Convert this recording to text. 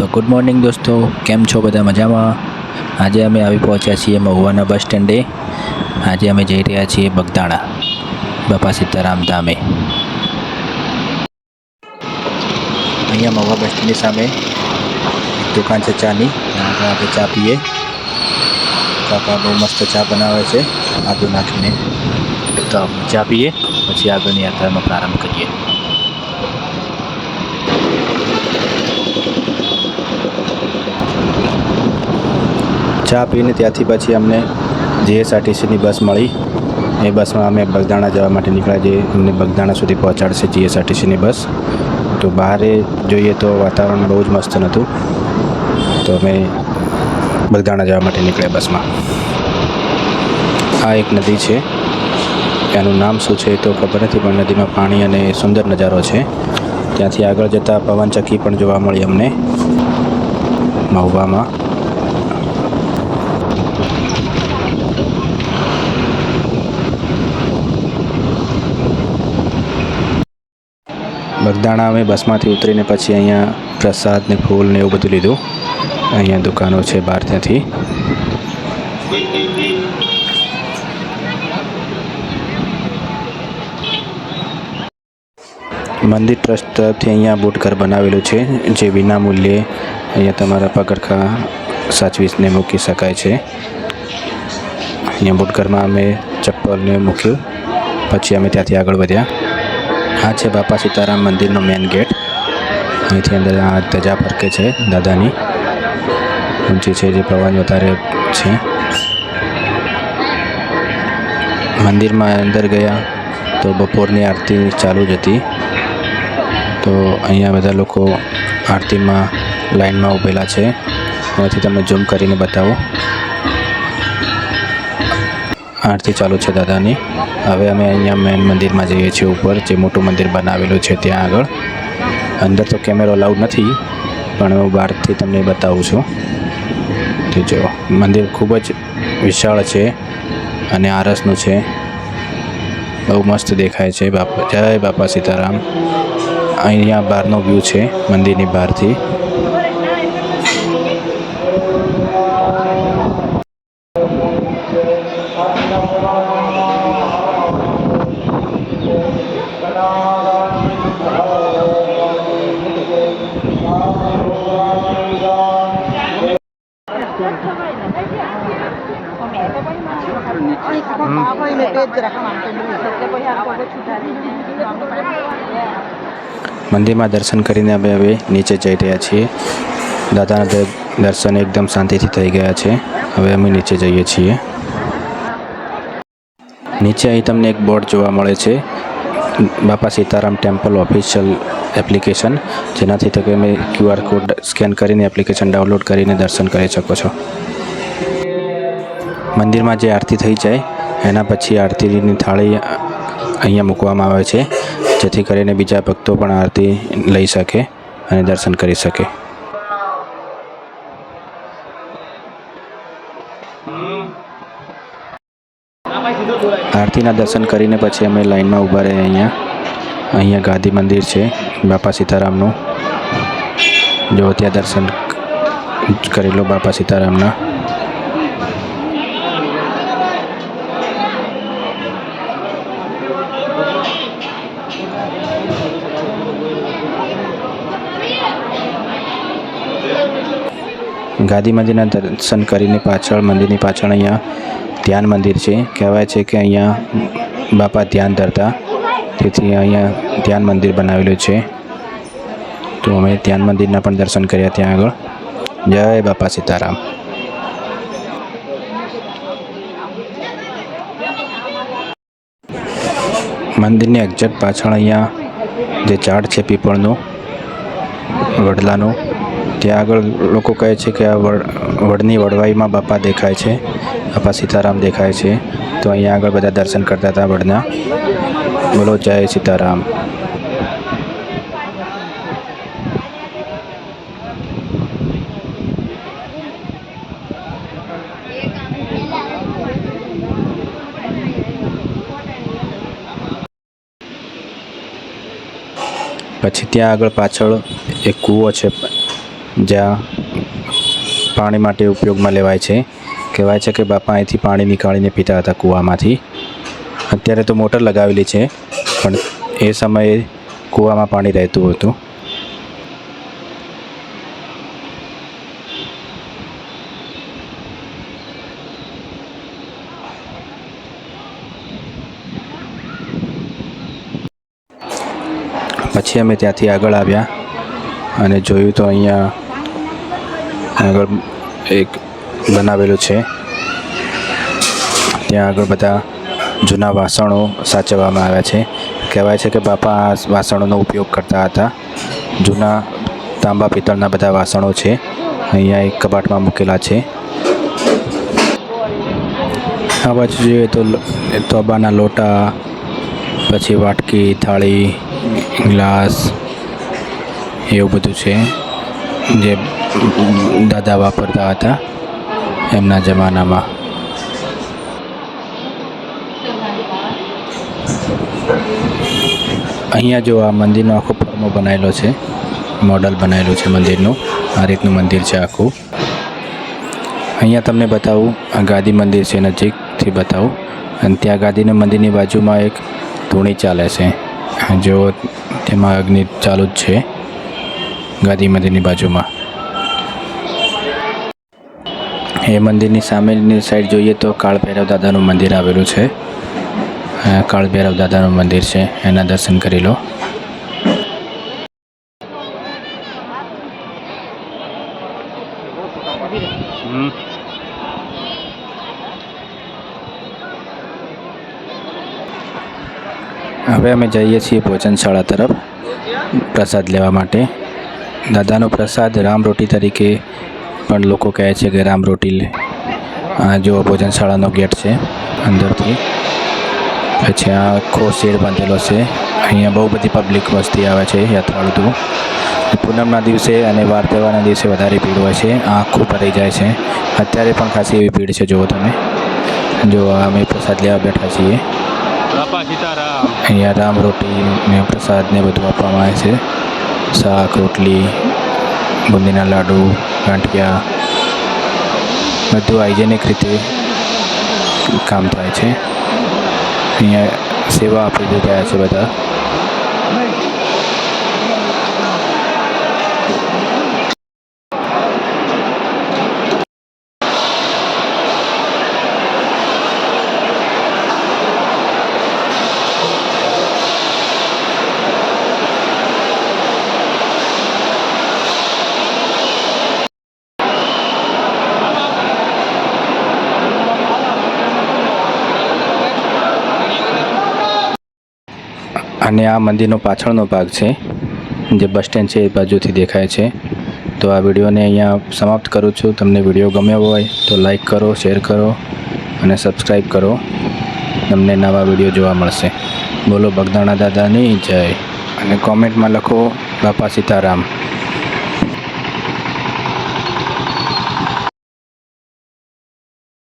તો good morning દોસ્તો, કેમ છો બધા મજામાં? આજે અમે આવી પહોંચ્યા છીએ મહુવાના બસ સ્ટેન્ડે. આજે અમે જઈ રહ્યા છીએ બગદાણા બાપા સીતારામ ધામે. અહીંયા મહુવા બસ સ્ટેન્ડની સામે એક દુકાન છે ચાની. આગળ આપણે ચા પીએ. કાકા બહુ મસ્ત ચા બનાવે છે આદુ નાખીને. તો આપણે ચા પીએ પછી આગળની યાત્રાનો પ્રારંભ કરીએ. ચા પીને ત્યાંથી પછી અમને જીએસઆરટીસીની બસ મળી. એ બસમાં અમે બગદાણા જવા માટે નીકળ્યા. જે અમને બગદાણા સુધી પહોંચાડશે જીએસઆરટીસીની બસ. તો બહાર જોઈએ તો વાતાવરણ બહુ જ મસ્ત નહોતું, તો અમે બગદાણા જવા માટે નીકળ્યા બસમાં. આ એક નદી છે, એનું નામ શું છે તો ખબર નથી, પણ નદીમાં પાણી અને સુંદર નજારો છે. ત્યાંથી આગળ જતાં પવનચક્કી પણ જોવા મળી અમને મહુવામાં. બગદાણા અમે બસમાંથી ઉતરીને પછી અહીંયા પ્રસાદ ને ફૂલ ને એવું બધું લીધું. અહીંયા દુકાનો છે બહાર ત્યાંથી. મંદિર ટ્રસ્ટ તરફથી અહીંયા બુટઘર બનાવેલું છે, જે વિના મૂલ્યે અહીંયા તમારા પગરખાં સાચવીને મૂકી શકાય છે. અહીંયા બુટઘરમાં અમે ચપ્પલને મૂક્યું, પછી અમે ત્યાંથી આગળ વધ્યા. આ છે બાપા સીતારામ મંદિરનો મેઇન ગેટ. અહીંથી અંદર આ ધજા ફરકે છે દાદાની, ઊંચી છે, જે પવન વધારે છે. મંદિરમાં અંદર ગયા તો બપોરની આરતી ચાલુ જ હતી. તો અહીંયા બધા લોકો આરતીમાં લાઈનમાં ઊભેલા છે. અહીંયાથી તમને ઝૂમ કરીને બતાવો. આરતી ચાલુ છે દાદાની. હવે અમે અહીંયા મેઇન મંદિરમાં જઈએ છીએ, ઉપર જે મોટું મંદિર બનાવેલું છે ત્યાં આગળ. અંદર તો કેમેરો અલાઉડ નથી, પણ હું બહારથી તમને બતાવું છું. તો જો મંદિર ખૂબ જ વિશાળ છે અને આરસનું છે. બહુ મસ્ત દેખાય છે. જય બાપા સીતારામ. અહીંયા બહારનો વ્યૂ છે મંદિરની બહારથી. મંદિરમાં દર્શન કરીને અમે હવે નીચે જઈ રહ્યા છીએ. દાદાના દર્શન એકદમ શાંતિથી થઈ ગયા છે. હવે અમે નીચે જઈએ છીએ. નીચે અહીં તમને એક બોર્ડ જોવા મળે છે, બાપા સીતારામ ટેમ્પલ ઓફિશિયલ એપ્લિકેશન, જેનાથી તમે QR કોડ સ્કેન કરીને એપ્લિકેશન ડાઉનલોડ કરીને દર્શન કરી શકો છો. મંદિરમાં જે આરતી થઈ જાય એના પછી આરતીની થાળી અહીંયા મૂકવામાં આવે છે, જેથી કરીને બીજા ભક્તો પણ આરતી લઈ શકે અને દર્શન કરી શકે. આરતીના દર્શન કરીને પછી અમે લાઈનમાં ઊભા રહ્યા. અહીંયા ગાદી મંદિર છે બાપા સીતારામનું. જો ત્યાં દર્શન કરી લો બાપા સીતારામના. ગાદી મંદિરના દર્શન કરીને પાછળ મંદિરની પાછળ અહીંયા ધ્યાન મંદિર છે. કહેવાય છે કે અહીંયા બાપા ધ્યાન ધરતા, તેથી અહીંયા ધ્યાન મંદિર બનાવેલું છે. તો અમે ધ્યાન મંદિરના પણ દર્શન કર્યા ત્યાં આગળ. જય બાપા સીતારામ. મંદિરની એક્ઝેક્ટ પાછળ અહીંયા જે ઝાડ છે પીપળનું, વડલાનું, ત્યાં આગળ લોકો કહે છે કે આ વડની વડવાઈમાં બાપા દેખાય છે, બાપા સીતારામ દેખાય છે. તો અહીંયા આગળ બધા દર્શન કરતા હતા વડના. બોલો જય સીતારામ. પછી ત્યાં આગળ પાછળ એક કૂવો છે જ્યાં પાણી માટે ઉપયોગમાં લેવાય છે. કહેવાય છે કે બાપા અહીંથી પાણી નીકાળીને પીતા હતા કૂવામાંથી. અત્યારે તો મોટર લગાવેલી છે, પણ એ સમયે કૂવામાં પાણી રહેતું હતું. પછી અમે ત્યાંથી આગળ આવ્યા અને જોયું તો અહીંયા આગળ એક બનાવેલું છે. ત્યાં આગળ બધા જૂના વાસણો સાચવવામાં આવ્યા છે. કહેવાય છે કે બાપા આ વાસણોનો ઉપયોગ કરતા હતા. જૂના તાંબા પિત્તળના બધા વાસણો છે, અહીંયા એક કબાટમાં મૂકેલા છે. આ બાજુ જોઈએ તો તોબાના લોટા, પછી વાટકી, થાળી, ગ્લાસ એવું બધું છે જે દાદા વાપરતા હતા એમના જમાનામાં. અહીંયા જો આ મંદિરનો આખો ફોર્મો બનાવેલો છે, મોડલ બનાવેલું છે મંદિરનું. આ રીતનું મંદિર છે આખું. અહીંયા તમને બતાવું, આ ગાદી મંદિર છે, નજીકથી બતાવું. અને ત્યાં ગાદીના મંદિરની બાજુમાં એક ધૂણી ચાલે છે, જો તેમાં અગ્નિ ચાલુ જ છે ગાદી મંદિરની બાજુમાં. એ મંદિરની સામેની સાઈડ જોઈએ તો કાળભૈરવ દાદાનું મંદિર આવેલું છે. કાળભૈરવ દાદાનું મંદિર છે, એના દર્શન કરી લો. હવે અમે જઈએ છીએ ભોજનશાળા તરફ પ્રસાદ લેવા માટે. દાદાનો પ્રસાદ રામરોટી તરીકે પણ લોકો કહે છે કે રામરોટી. આ જો ભોજનશાળાનો ગેટ છે અંદરથી. પછી આ આખો શેડ બાંધેલો છે. અહીંયા બહુ બધી પબ્લિક વસ્તી આવે છે, યાત્રાળુ. પૂનમના દિવસે અને વાર તહેવારના દિવસે વધારે ભીડ હોય છે. આ આખું ભરાઈ જાય છે. અત્યારે પણ ખાસી એવી ભીડ છે. જુઓ તમે, જો અમે પ્રસાદ લેવા બેઠા છીએ. અહીંયા રામ રોટી ને પ્રસાદ ને બધું આપવામાં આવે છે. શાક, રોટલી, બુંદીના લાડુ, ગાંઠિયા, બધું હાઇજેનિક રીતે કામ થાય છે. અહીંયા સેવા આપી રહ્યા છે બધા. અને આ મંદિરનો પાછળનો ભાગ છે, જે બસ સ્ટેન્ડ છે એ બાજુથી દેખાય છે. તો આ વિડીયોને અહીંયા સમાપ્ત કરું છું. તમને વિડીયો ગમ્યો હોય તો લાઈક કરો, શેર કરો અને સબસ્ક્રાઈબ કરો. તમને નવા વિડીયો જોવા મળશે. બોલો બગદાણા દાદાની જય. અને કોમેન્ટમાં લખો બાપા સીતારામ.